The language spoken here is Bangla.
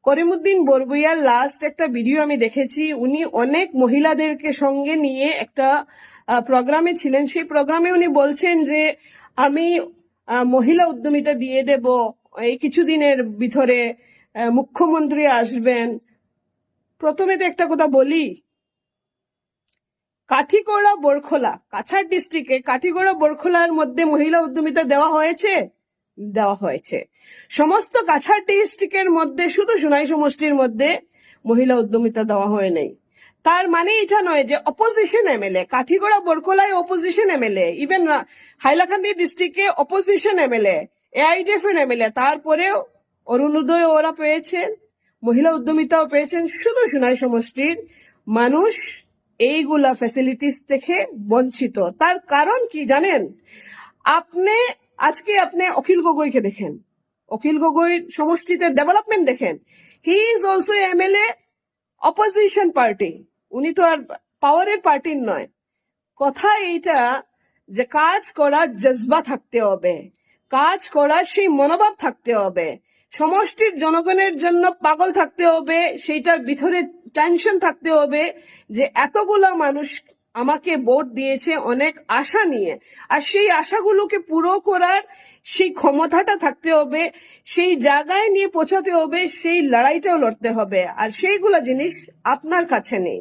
করিমউদ্দিন বরবুইয়ার লাস্ট একটা ভিডিও আমি দেখেছি। উনি অনেক মহিলাদেরকে সঙ্গে নিয়ে একটা প্রোগ্রামে ছিলেন। সেই প্রোগ্রামে উনি বলছেন যে আমি মহিলা উদ্যমিতা দিয়ে দেব, এই কিছুদিনের ভিতরে মুখ্যমন্ত্রী আসবেন। প্রথমে তো একটা কথা বলি, কাঠিগড়া বরখোলা, কাছাড় ডিস্ট্রিক্টে কাঠিগড়া বরখোলার মধ্যে মহিলা উদ্যমিতা দেওয়া হয়েছে। সমস্ত কাছাড় ডিস্ট্রিক্টের মধ্যে শুধু সোনাই সমষ্টির মধ্যে মহিলা উদ্যমিতা দেওয়া হয় নাই। তার মানে এটা নয় যে অপোজিশন এমএলএ, কাঠিগড়া বরখোলায় অপোজিশন এমএলএ, ইভেন হাইলাকান্দি ডিস্ট্রিক্টে অপোজিশন এমএলএ, এআইডিএফ এর এমএলএ, তারপরেও অরুণোদয় ওরা পেয়েছেন, মহিলা উদ্যমিতাও পেয়েছেন। শুধু সোনাই সমষ্টির মানুষ এইগুলা ফ্যাসিলিটিস থেকে বঞ্চিত। তার কারণ কি জানেন? আজকে আপনি অখিল গগৈকে দেখেন, অখিল গগৈর সমষ্টিতে ডেভেলপমেন্ট দেখেন। He is also MLA opposition party, উনি তো আর পাওয়ারের পার্টির নয়। কথা এইটা যে কাজ করার জজবা থাকতে হবে, কাজ করার সেই মনোভাব থাকতে হবে, সমষ্টির জনগণের জন্য পাগল থাকতে হবে, সেইটার ভিতরে টেনশন থাকতে হবে যে এতগুলো মানুষ আমাকে ভোট দিয়েছে অনেক আশা নিয়ে, আর সেই আশাগুলোকে পুরো করার সেই ক্ষমতাটা থাকতে হবে, সেই জায়গায় নিয়ে পৌঁছাতে হবে, সেই লড়াইটাও লড়তে হবে। আর সেইগুলো জিনিস আপনার কাছে নেই।